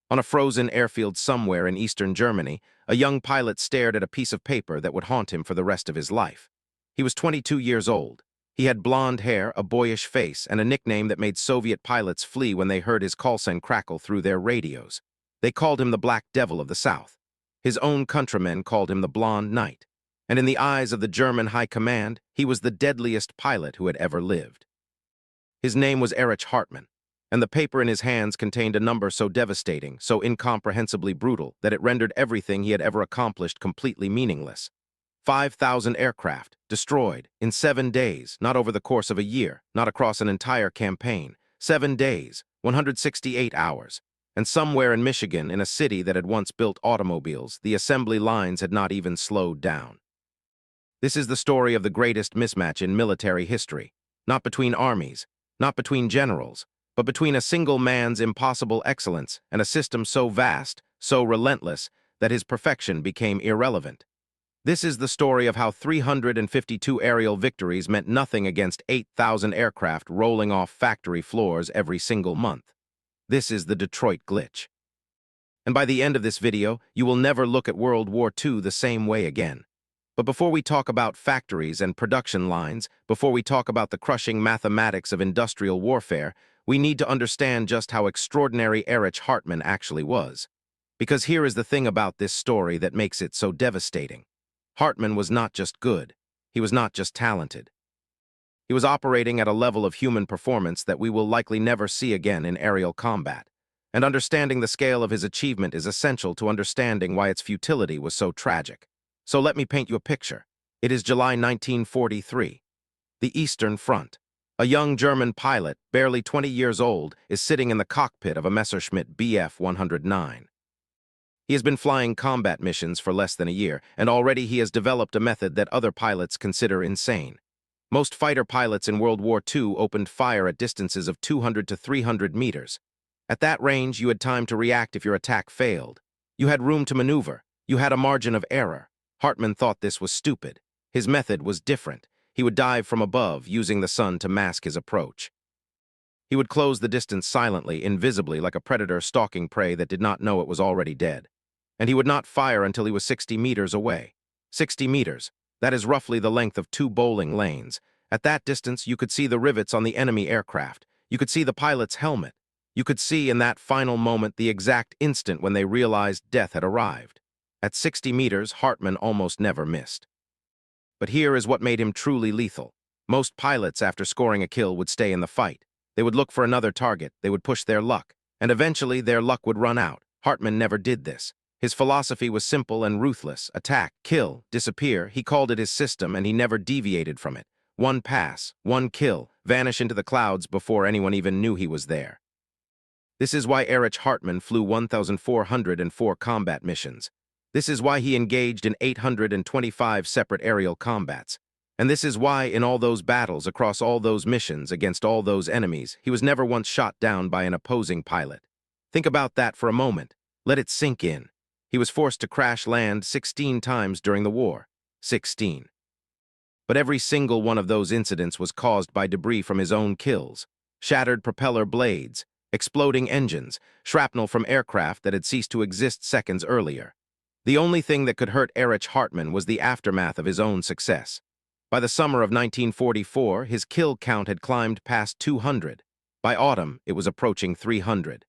On a frozen airfield somewhere in eastern Germany, a young pilot stared at a piece of paper that would haunt him for the rest of his life. He was 22 years old. He had blonde hair, a boyish face, and a nickname that made Soviet pilots flee when they heard his call sign crackle through their radios. They called him the Black Devil of the South. His own countrymen called him the Blonde Knight. And in the eyes of the German High Command, he was the deadliest pilot who had ever lived. His name was Erich Hartmann, and the paper in his hands contained a number so devastating, so incomprehensibly brutal, that it rendered everything he had ever accomplished completely meaningless. 5,000 aircraft, destroyed, in 7 days, not over the course of a year, not across an entire campaign. 7 days, 168 hours. And somewhere in Michigan, in a city that had once built automobiles, the assembly lines had not even slowed down. This is the story of the greatest mismatch in military history, not between armies, not between generals, but between a single man's impossible excellence and a system so vast, so relentless, that his perfection became irrelevant. This is the story of how 352 aerial victories meant nothing against 8,000 aircraft rolling off factory floors every single month. This is the Detroit glitch. And by the end of this video, you will never look at World War II the same way again. But before we talk about factories and production lines, before we talk about the crushing mathematics of industrial warfare, we need to understand just how extraordinary Erich Hartmann actually was. Because here is the thing about this story that makes it so devastating. Hartmann was not just good. He was not just talented. He was operating at a level of human performance that we will likely never see again in aerial combat. And understanding the scale of his achievement is essential to understanding why its futility was so tragic. So let me paint you a picture. It is July 1943. The Eastern Front. A young German pilot, barely 20 years old, is sitting in the cockpit of a Messerschmitt Bf 109. He has been flying combat missions for less than a year, and already he has developed a method that other pilots consider insane. Most fighter pilots in World War II opened fire at distances of 200 to 300 meters. At that range, you had time to react if your attack failed. You had room to maneuver. You had a margin of error. Hartmann thought this was stupid. His method was different. He would dive from above, using the sun to mask his approach. He would close the distance silently, invisibly, like a predator stalking prey that did not know it was already dead. And he would not fire until he was 60 meters away. 60 meters. That is roughly the length of 2 bowling lanes. At that distance, you could see the rivets on the enemy aircraft. You could see the pilot's helmet. You could see in that final moment the exact instant when they realized death had arrived. At 60 meters, Hartmann almost never missed. But here is what made him truly lethal. Most pilots, after scoring a kill, would stay in the fight. They would look for another target. They would push their luck. And eventually, their luck would run out. Hartmann never did this. His philosophy was simple and ruthless. Attack, kill, disappear. He called it his system, and he never deviated from it. One pass, one kill, vanish into the clouds before anyone even knew he was there. This is why Erich Hartmann flew 1,404 combat missions. This is why he engaged in 825 separate aerial combats. And this is why, in all those battles, across all those missions, against all those enemies, he was never once shot down by an opposing pilot. Think about that for a moment. Let it sink in. He was forced to crash land 16 times during the war. 16. But every single one of those incidents was caused by debris from his own kills. Shattered propeller blades, exploding engines, shrapnel from aircraft that had ceased to exist seconds earlier. The only thing that could hurt Erich Hartmann was the aftermath of his own success. By the summer of 1944, his kill count had climbed past 200. By autumn, it was approaching 300.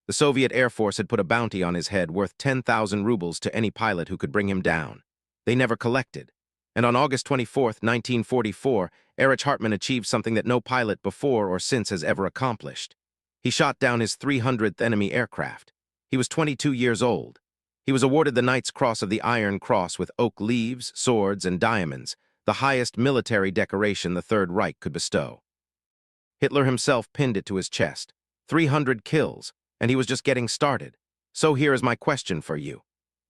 The Soviet Air Force had put a bounty on his head worth 10,000 rubles to any pilot who could bring him down. They never collected. And on August 24, 1944, Erich Hartmann achieved something that no pilot before or since has ever accomplished. He shot down his 300th enemy aircraft. He was 22 years old. He was awarded the Knight's Cross of the Iron Cross with oak leaves, swords, and diamonds, the highest military decoration the Third Reich could bestow. Hitler himself pinned it to his chest. 300 kills, and he was just getting started. So here is my question for you.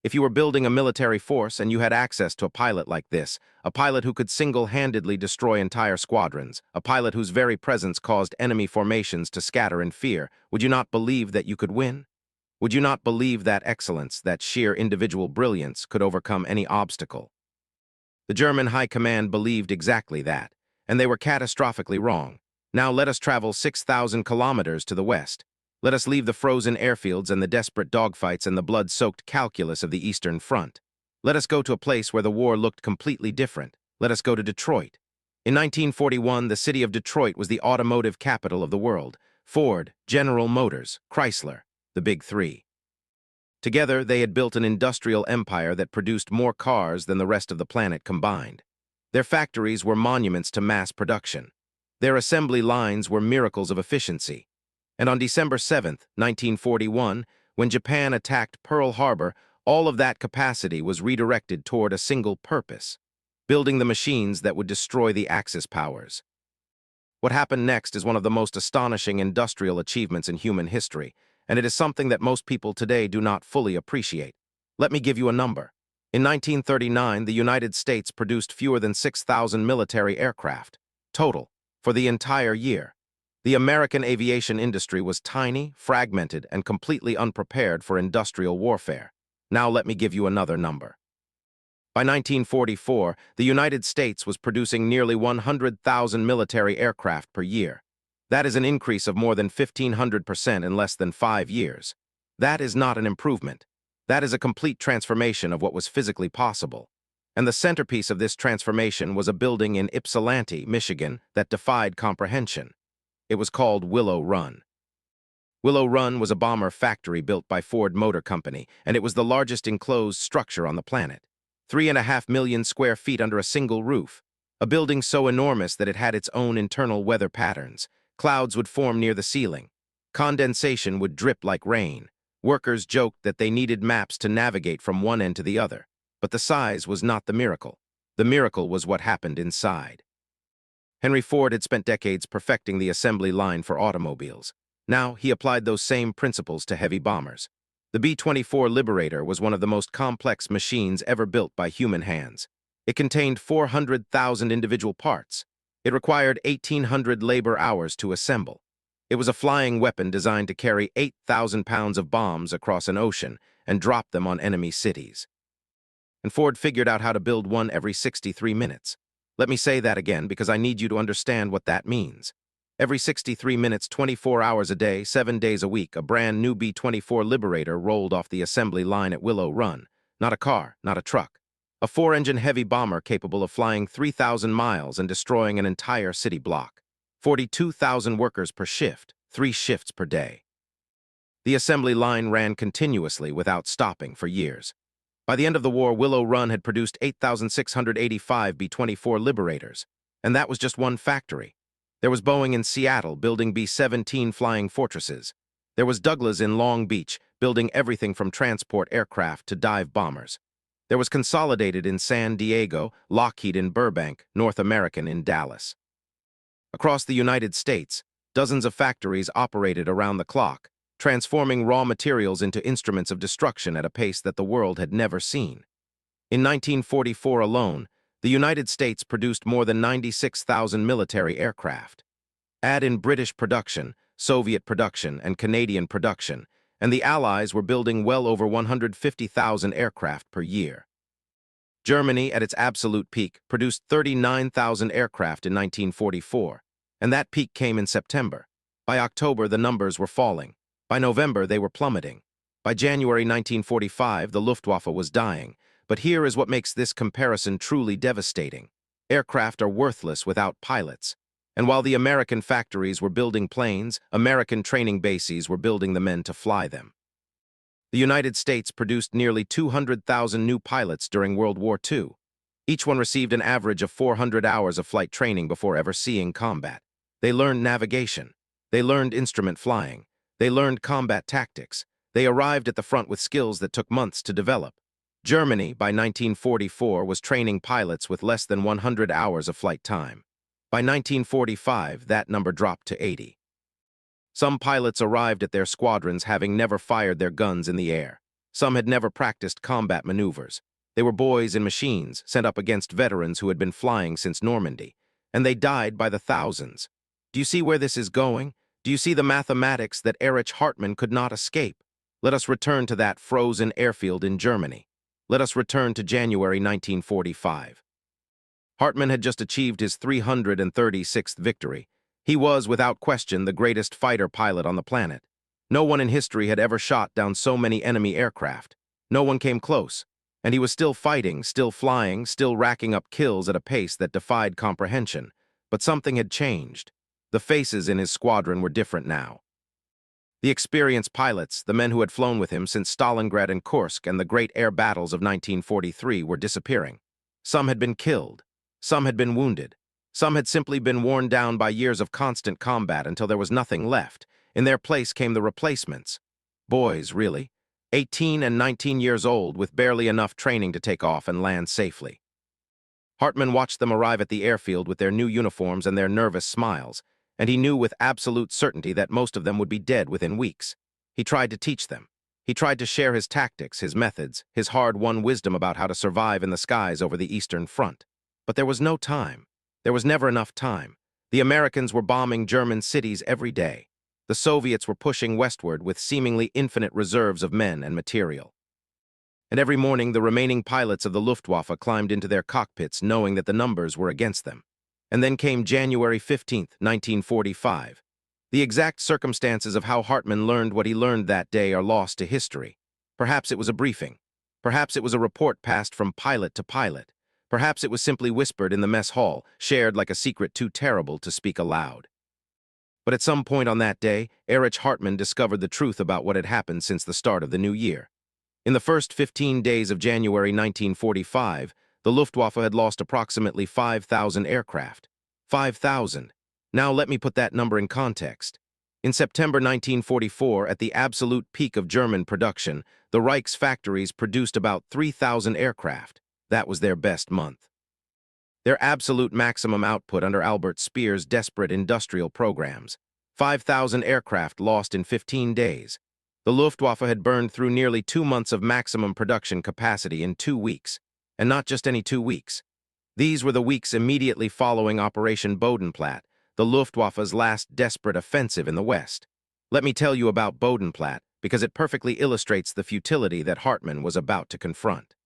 If you were building a military force and you had access to a pilot like this, a pilot who could single-handedly destroy entire squadrons, a pilot whose very presence caused enemy formations to scatter in fear, would you not believe that you could win? Would you not believe that excellence, that sheer individual brilliance, could overcome any obstacle? The German High Command believed exactly that, and they were catastrophically wrong. Now let us travel 6,000 kilometers to the west. Let us leave the frozen airfields and the desperate dogfights and the blood-soaked calculus of the Eastern Front. Let us go to a place where the war looked completely different. Let us go to Detroit. In 1941, the city of Detroit was the automotive capital of the world. Ford, General Motors, Chrysler, the Big Three. Together, they had built an industrial empire that produced more cars than the rest of the planet combined. Their factories were monuments to mass production. Their assembly lines were miracles of efficiency. And on December 7, 1941, when Japan attacked Pearl Harbor, all of that capacity was redirected toward a single purpose: building the machines that would destroy the Axis powers. What happened next is one of the most astonishing industrial achievements in human history, and it is something that most people today do not fully appreciate. Let me give you a number. In 1939, the United States produced fewer than 6,000 military aircraft, total, for the entire year. The American aviation industry was tiny, fragmented, and completely unprepared for industrial warfare. Now let me give you another number. By 1944, the United States was producing nearly 100,000 military aircraft per year. That is an increase of more than 1,500% in less than 5 years. That is not an improvement. That is a complete transformation of what was physically possible. And the centerpiece of this transformation was a building in Ypsilanti, Michigan, that defied comprehension. It was called Willow Run. Willow Run was a bomber factory built by Ford Motor Company, and it was the largest enclosed structure on the planet. 3.5 million square feet under a single roof. A building so enormous that it had its own internal weather patterns. Clouds would form near the ceiling. Condensation would drip like rain. Workers joked that they needed maps to navigate from one end to the other. But the size was not the miracle. The miracle was what happened inside. Henry Ford had spent decades perfecting the assembly line for automobiles. Now he applied those same principles to heavy bombers. The B-24 Liberator was one of the most complex machines ever built by human hands. It contained 400,000 individual parts. It required 1,800 labor hours to assemble. It was a flying weapon designed to carry 8,000 pounds of bombs across an ocean and drop them on enemy cities. And Ford figured out how to build one every 63 minutes. Let me say that again because I need you to understand what that means. Every 63 minutes, 24 hours a day, 7 days a week, a brand new B-24 Liberator rolled off the assembly line at Willow Run. Not a car, not a truck. A 4-engine heavy bomber capable of flying 3,000 miles and destroying an entire city block. 42,000 workers per shift, 3 shifts per day. The assembly line ran continuously without stopping for years. By the end of the war, Willow Run had produced 8,685 B-24 Liberators, and that was just one factory. There was Boeing in Seattle building B-17 flying fortresses. There was Douglas in Long Beach building everything from transport aircraft to dive bombers. There was Consolidated in San Diego, Lockheed in Burbank, North American in Dallas. Across the United States, dozens of factories operated around the clock, transforming raw materials into instruments of destruction at a pace that the world had never seen. In 1944 alone, the United States produced more than 96,000 military aircraft. Add in British production, Soviet production, and Canadian production, and the Allies were building well over 150,000 aircraft per year. Germany, at its absolute peak, produced 39,000 aircraft in 1944, and that peak came in September. By October, the numbers were falling. By November, they were plummeting. By January 1945, the Luftwaffe was dying. But here is what makes this comparison truly devastating. Aircraft are worthless without pilots. And while the American factories were building planes, American training bases were building the men to fly them. The United States produced nearly 200,000 new pilots during World War II. Each one received an average of 400 hours of flight training before ever seeing combat. They learned navigation. They learned instrument flying. They learned combat tactics. They arrived at the front with skills that took months to develop. Germany, by 1944, was training pilots with less than 100 hours of flight time. By 1945, that number dropped to 80. Some pilots arrived at their squadrons having never fired their guns in the air. Some had never practiced combat maneuvers. They were boys in machines sent up against veterans who had been flying since Normandy, and they died by the thousands. Do you see where this is going? Do you see the mathematics that Erich Hartmann could not escape? Let us return to that frozen airfield in Germany. Let us return to January 1945. Hartmann had just achieved his 336th victory. He was, without question, the greatest fighter pilot on the planet. No one in history had ever shot down so many enemy aircraft. No one came close, and he was still fighting, still flying, still racking up kills at a pace that defied comprehension. But something had changed. The faces in his squadron were different now. The experienced pilots, the men who had flown with him since Stalingrad and Kursk and the great air battles of 1943, were disappearing. Some had been killed. Some had been wounded. Some had simply been worn down by years of constant combat until there was nothing left. In their place came the replacements. Boys, really. 18 and 19 years old, with barely enough training to take off and land safely. Hartmann watched them arrive at the airfield with their new uniforms and their nervous smiles, and he knew with absolute certainty that most of them would be dead within weeks. He tried to teach them. He tried to share his tactics, his methods, his hard-won wisdom about how to survive in the skies over the Eastern Front. But there was no time. There was never enough time. The Americans were bombing German cities every day. The Soviets were pushing westward with seemingly infinite reserves of men and material. And every morning the remaining pilots of the Luftwaffe climbed into their cockpits knowing that the numbers were against them. And then came January 15, 1945. The exact circumstances of how Hartmann learned what he learned that day are lost to history. Perhaps it was a briefing. Perhaps it was a report passed from pilot to pilot. Perhaps it was simply whispered in the mess hall, shared like a secret too terrible to speak aloud. But at some point on that day, Erich Hartmann discovered the truth about what had happened since the start of the new year. In the first 15 days of January 1945, the Luftwaffe had lost approximately 5,000 aircraft. 5,000. Now let me put that number in context. In September 1944, at the absolute peak of German production, the Reich's factories produced about 3,000 aircraft. That was their best month. Their absolute maximum output under Albert Speer's desperate industrial programs. 5,000 aircraft lost in 15 days. The Luftwaffe had burned through nearly 2 months of maximum production capacity in 2 weeks. And not just any 2 weeks. These were the weeks immediately following Operation Bodenplatte, the Luftwaffe's last desperate offensive in the West. Let me tell you about Bodenplatte, because it perfectly illustrates the futility that Hartmann was about to confront.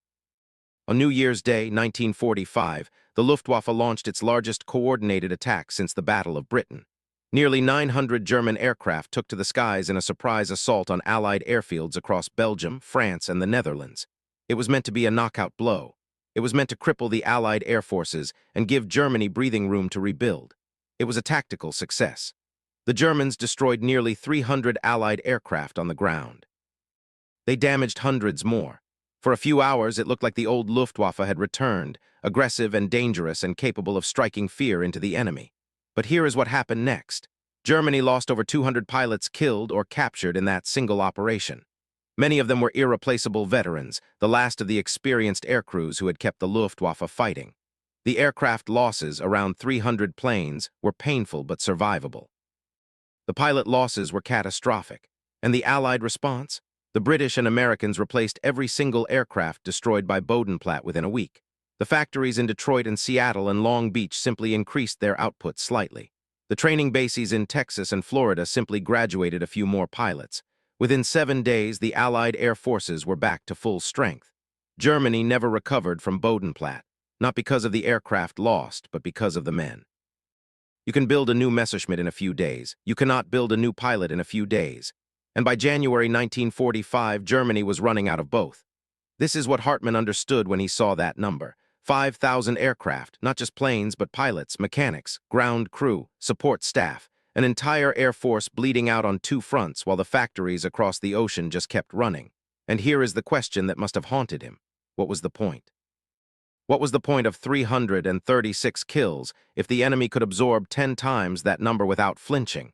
On New Year's Day, 1945, the Luftwaffe launched its largest coordinated attack since the Battle of Britain. Nearly 900 German aircraft took to the skies in a surprise assault on Allied airfields across Belgium, France, and the Netherlands. It was meant to be a knockout blow. It was meant to cripple the Allied air forces and give Germany breathing room to rebuild. It was a tactical success. The Germans destroyed nearly 300 Allied aircraft on the ground. They damaged hundreds more. For a few hours, it looked like the old Luftwaffe had returned, aggressive and dangerous and capable of striking fear into the enemy. But here is what happened next. Germany lost over 200 pilots killed or captured in that single operation. Many of them were irreplaceable veterans, the last of the experienced aircrews who had kept the Luftwaffe fighting. The aircraft losses, around 300 planes, were painful but survivable. The pilot losses were catastrophic. And the Allied response? The British and Americans replaced every single aircraft destroyed by Bodenplatte within a week. The factories in Detroit and Seattle and Long Beach simply increased their output slightly. The training bases in Texas and Florida simply graduated a few more pilots. Within 7 days, the Allied air forces were back to full strength. Germany never recovered from Bodenplatte, not because of the aircraft lost, but because of the men. You can build a new Messerschmitt in a few days. You cannot build a new pilot in a few days. And by January 1945, Germany was running out of both. This is what Hartmann understood when he saw that number. 5,000 aircraft, not just planes, but pilots, mechanics, ground crew, support staff. An entire air force bleeding out on 2 fronts while the factories across the ocean just kept running. And here is the question that must have haunted him. What was the point? What was the point of 336 kills if the enemy could absorb 10 times that number without flinching?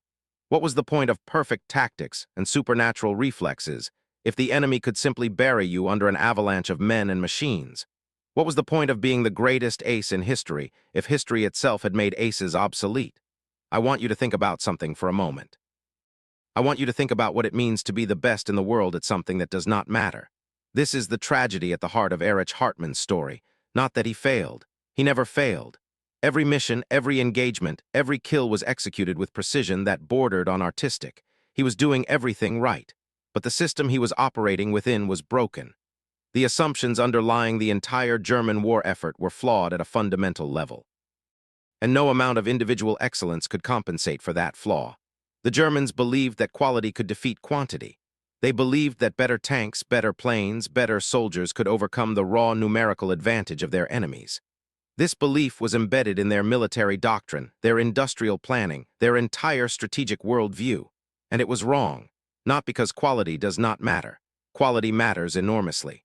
What was the point of perfect tactics and supernatural reflexes if the enemy could simply bury you under an avalanche of men and machines? What was the point of being the greatest ace in history if history itself had made aces obsolete? I want you to think about something for a moment. I want you to think about what it means to be the best in the world at something that does not matter. This is the tragedy at the heart of Erich Hartmann's story. Not that he failed. He never failed. Every mission, every engagement, every kill was executed with precision that bordered on artistic. He was doing everything right. But the system he was operating within was broken. The assumptions underlying the entire German war effort were flawed at a fundamental level. And no amount of individual excellence could compensate for that flaw. The Germans believed that quality could defeat quantity. They believed that better tanks, better planes, better soldiers could overcome the raw numerical advantage of their enemies. This belief was embedded in their military doctrine, their industrial planning, their entire strategic worldview. And it was wrong, not because quality does not matter. Quality matters enormously.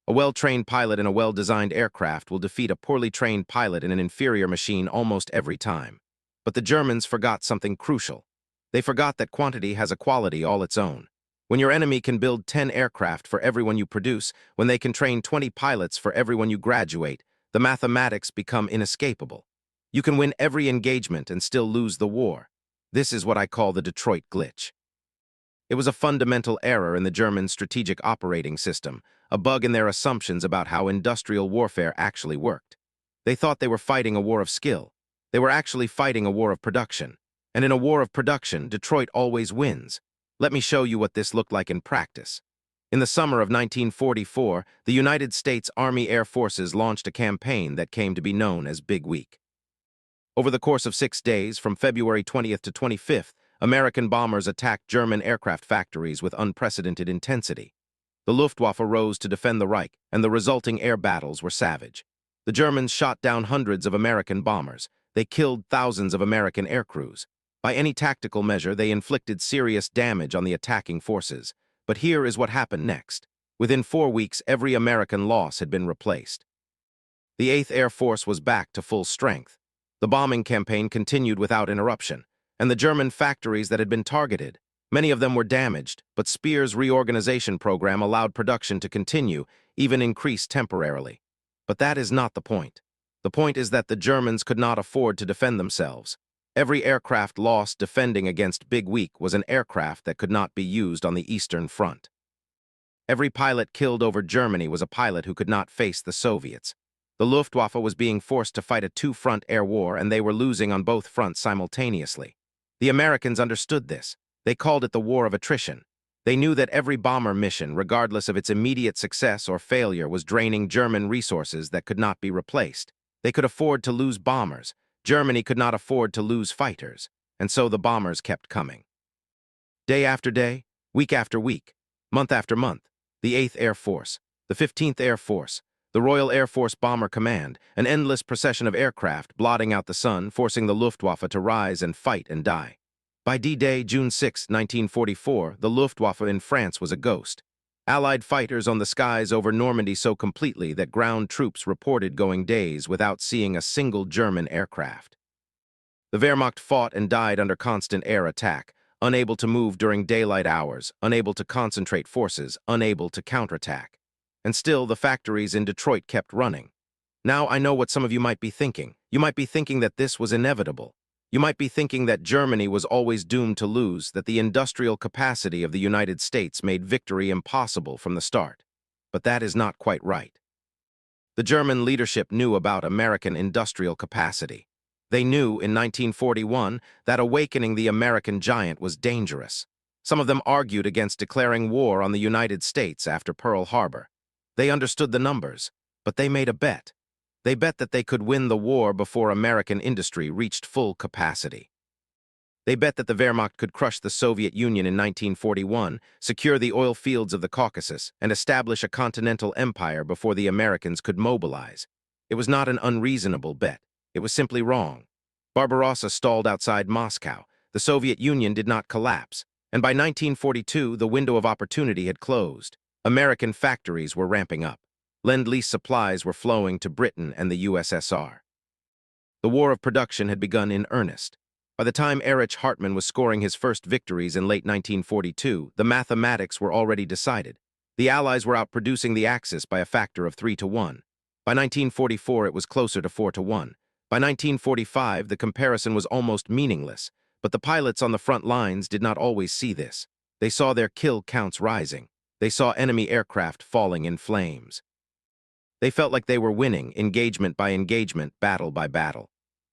A well-trained pilot in a well-designed aircraft will defeat a poorly trained pilot in an inferior machine almost every time. But the Germans forgot something crucial. They forgot that quantity has a quality all its own. When your enemy can build 10 aircraft for everyone you produce, when they can train 20 pilots for everyone you graduate, the mathematics become inescapable. You can win every engagement and still lose the war. This is what I call the Detroit glitch. It was a fundamental error in the German strategic operating system, a bug in their assumptions about how industrial warfare actually worked. They thought they were fighting a war of skill. They were actually fighting a war of production. And in a war of production, Detroit always wins. Let me show you what this looked like in practice. In the summer of 1944, the United States Army Air Forces launched a campaign that came to be known as Big Week. Over the course of 6 days, from February 20th to 25th, American bombers attacked German aircraft factories with unprecedented intensity. The Luftwaffe rose to defend the Reich, and the resulting air battles were savage. The Germans shot down hundreds of American bombers. They killed thousands of American aircrews. By any tactical measure, they inflicted serious damage on the attacking forces. But here is what happened next. Within 4 weeks, every American loss had been replaced. The 8th Air Force was back to full strength. The bombing campaign continued without interruption, and the German factories that had been targeted, many of them were damaged, but Speer's reorganization program allowed production to continue, even increase temporarily. But that is not the point. The point is that the Germans could not afford to defend themselves. Every aircraft lost defending against Big Week was an aircraft that could not be used on the Eastern Front. Every pilot killed over Germany was a pilot who could not face the Soviets. The Luftwaffe was being forced to fight a two-front air war, and they were losing on both fronts simultaneously. The Americans understood this. They called it the war of attrition. They knew that every bomber mission, regardless of its immediate success or failure, was draining German resources that could not be replaced. They could afford to lose bombers. Germany could not afford to lose fighters, and so the bombers kept coming. Day after day, week after week, month after month, the 8th Air Force, the 15th Air Force, the Royal Air Force Bomber Command, an endless procession of aircraft blotting out the sun, forcing the Luftwaffe to rise and fight and die. By D-Day, June 6, 1944, the Luftwaffe in France was a ghost. Allied fighters on the skies over Normandy so completely that ground troops reported going days without seeing a single German aircraft. The Wehrmacht fought and died under constant air attack, unable to move during daylight hours, unable to concentrate forces, unable to counterattack. And still, the factories in Detroit kept running. Now I know what some of you might be thinking. You might be thinking that this was inevitable. You might be thinking that Germany was always doomed to lose, that the industrial capacity of the United States made victory impossible from the start. But that is not quite right. The German leadership knew about American industrial capacity. They knew in 1941 that awakening the American giant was dangerous. Some of them argued against declaring war on the United States after Pearl Harbor. They understood the numbers, but they made a bet. They bet that they could win the war before American industry reached full capacity. They bet that the Wehrmacht could crush the Soviet Union in 1941, secure the oil fields of the Caucasus, and establish a continental empire before the Americans could mobilize. It was not an unreasonable bet. It was simply wrong. Barbarossa stalled outside Moscow. The Soviet Union did not collapse. And by 1942, the window of opportunity had closed. American factories were ramping up. Lend-Lease supplies were flowing to Britain and the USSR. The war of production had begun in earnest. By the time Erich Hartmann was scoring his first victories in late 1942, the mathematics were already decided. The Allies were outproducing the Axis by a factor of 3-1. By 1944, it was closer to 4-1. By 1945, the comparison was almost meaningless, but the pilots on the front lines did not always see this. They saw their kill counts rising. They saw enemy aircraft falling in flames. They felt like they were winning, engagement by engagement, battle by battle.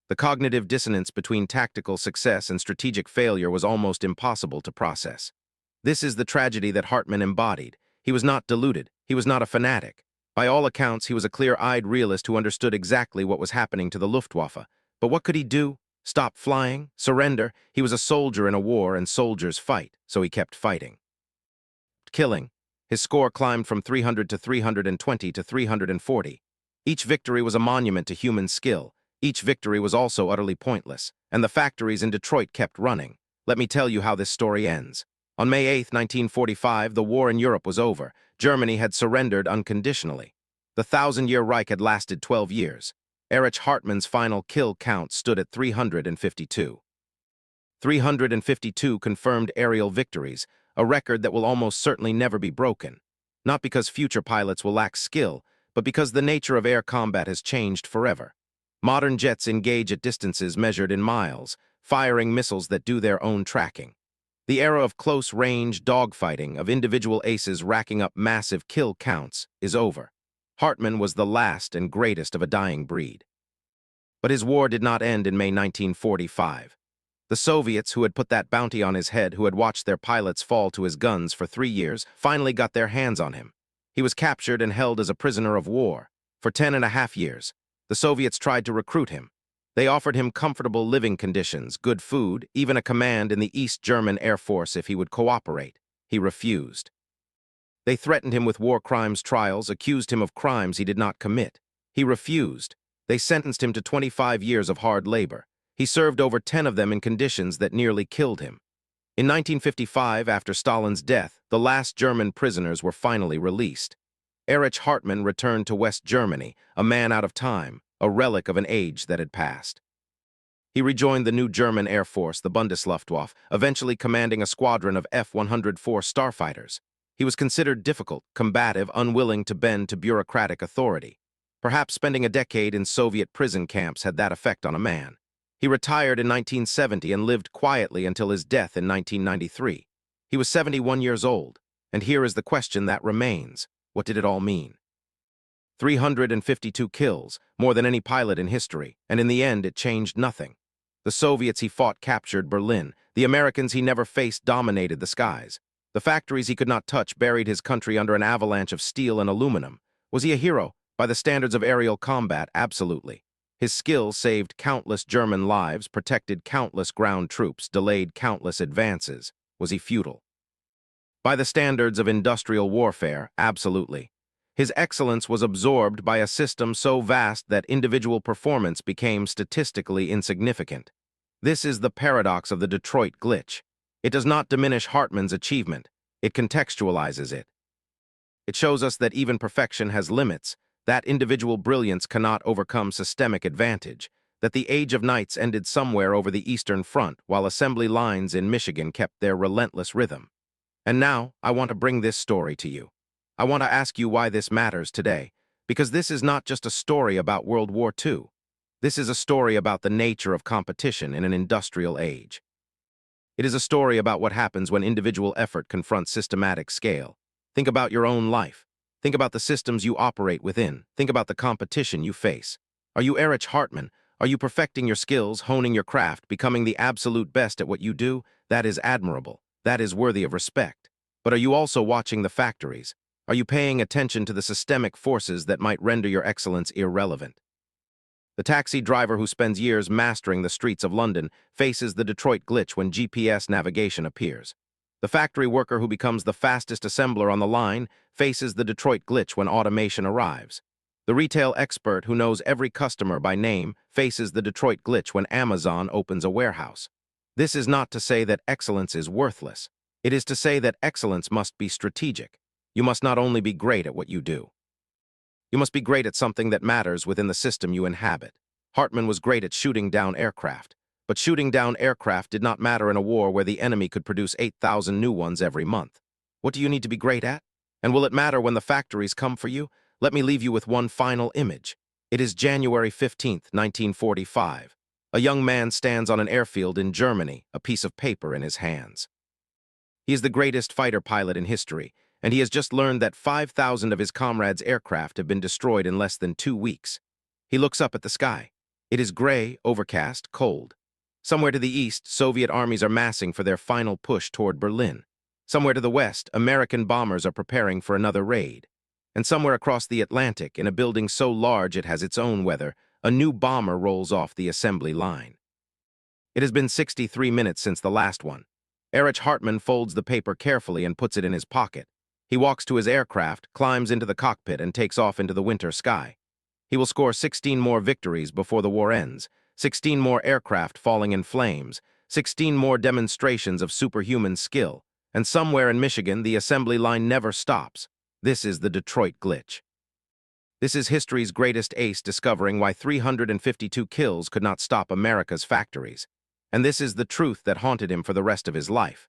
The cognitive dissonance between tactical success and strategic failure was almost impossible to process. This is the tragedy that Hartmann embodied. He was not deluded. He was not a fanatic. By all accounts, he was a clear-eyed realist who understood exactly what was happening to the Luftwaffe. But what could he do? Stop flying? Surrender? He was a soldier in a war, and soldiers fight, so he kept fighting. Killing. His score climbed from 300 to 320 to 340. Each victory was a monument to human skill. Each victory was also utterly pointless, and the factories in Detroit kept running. Let me tell you how this story ends. On May 8, 1945, the war in Europe was over. Germany had surrendered unconditionally. The Thousand-Year Reich had lasted 12 years. Erich Hartmann's final kill count stood at 352. 352 confirmed aerial victories, a record that will almost certainly never be broken. Not because future pilots will lack skill, but because the nature of air combat has changed forever. Modern jets engage at distances measured in miles, firing missiles that do their own tracking. The era of close-range dogfighting, of individual aces racking up massive kill counts, is over. Hartmann was the last and greatest of a dying breed. But his war did not end in May 1945. The Soviets, who had put that bounty on his head, who had watched their pilots fall to his guns for 3 years, finally got their hands on him. He was captured and held as a prisoner of war. For 10.5 years, the Soviets tried to recruit him. They offered him comfortable living conditions, good food, even a command in the East German Air Force if he would cooperate. He refused. They threatened him with war crimes trials, accused him of crimes he did not commit. He refused. They sentenced him to 25 years of hard labor. He served over 10 of them in conditions that nearly killed him. In 1955, after Stalin's death, the last German prisoners were finally released. Erich Hartmann returned to West Germany, a man out of time, a relic of an age that had passed. He rejoined the new German Air Force, the Bundesluftwaffe, eventually commanding a squadron of F-104 starfighters. He was considered difficult, combative, unwilling to bend to bureaucratic authority. Perhaps spending a decade in Soviet prison camps had that effect on a man. He retired in 1970 and lived quietly until his death in 1993. He was 71 years old, and here is the question that remains. What did it all mean? 352 kills, more than any pilot in history, and in the end it changed nothing. The Soviets he fought captured Berlin. The Americans he never faced dominated the skies. The factories he could not touch buried his country under an avalanche of steel and aluminum. Was he a hero? By the standards of aerial combat, absolutely. His skill saved countless German lives, protected countless ground troops, delayed countless advances. Was he futile? By the standards of industrial warfare, absolutely. His excellence was absorbed by a system so vast that individual performance became statistically insignificant. This is the paradox of the Detroit glitch. It does not diminish Hartmann's achievement. It contextualizes it. It shows us that even perfection has limits, that individual brilliance cannot overcome systemic advantage, that the age of knights ended somewhere over the Eastern Front while assembly lines in Michigan kept their relentless rhythm. And now, I want to bring this story to you. I want to ask you why this matters today, because this is not just a story about World War II. This is a story about the nature of competition in an industrial age. It is a story about what happens when individual effort confronts systematic scale. Think about your own life. Think about the systems you operate within. Think about the competition you face. Are you Erich Hartmann? Are you perfecting your skills, honing your craft, becoming the absolute best at what you do? That is admirable. That is worthy of respect. But are you also watching the factories? Are you paying attention to the systemic forces that might render your excellence irrelevant? The taxi driver who spends years mastering the streets of London faces the Detroit glitch when GPS navigation appears. The factory worker who becomes the fastest assembler on the line faces the Detroit glitch when automation arrives. The retail expert who knows every customer by name faces the Detroit glitch when Amazon opens a warehouse. This is not to say that excellence is worthless. It is to say that excellence must be strategic. You must not only be great at what you do. You must be great at something that matters within the system you inhabit. Hartmann was great at shooting down aircraft, but shooting down aircraft did not matter in a war where the enemy could produce 8,000 new ones every month. What do you need to be great at? And will it matter when the factories come for you? Let me leave you with one final image. It is January 15th, 1945. A young man stands on an airfield in Germany, a piece of paper in his hands. He is the greatest fighter pilot in history, and he has just learned that 5,000 of his comrades' aircraft have been destroyed in less than 2 weeks. He looks up at the sky. It is gray, overcast, cold. Somewhere to the east, Soviet armies are massing for their final push toward Berlin. Somewhere to the west, American bombers are preparing for another raid. And somewhere across the Atlantic, in a building so large it has its own weather, a new bomber rolls off the assembly line. It has been 63 minutes since the last one. Erich Hartmann folds the paper carefully and puts it in his pocket. He walks to his aircraft, climbs into the cockpit, and takes off into the winter sky. He will score 16 more victories before the war ends, 16 more aircraft falling in flames, 16 more demonstrations of superhuman skill, and somewhere in Michigan, the assembly line never stops. This is the Detroit glitch. This is history's greatest ace discovering why 352 kills could not stop America's factories. And this is the truth that haunted him for the rest of his life.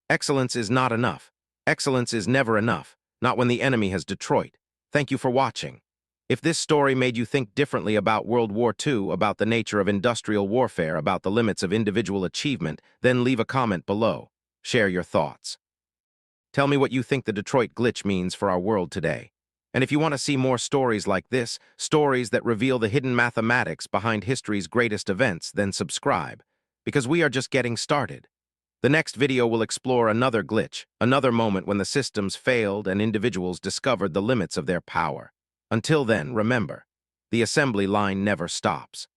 Excellence is not enough. Excellence is never enough, not when the enemy has Detroit. Thank you for watching. If this story made you think differently about World War II, about the nature of industrial warfare, about the limits of individual achievement, then leave a comment below. Share your thoughts. Tell me what you think the Detroit glitch means for our world today. And if you want to see more stories like this, stories that reveal the hidden mathematics behind history's greatest events, then subscribe, because we are just getting started. The next video will explore another glitch, another moment when the systems failed and individuals discovered the limits of their power. Until then, remember, the assembly line never stops.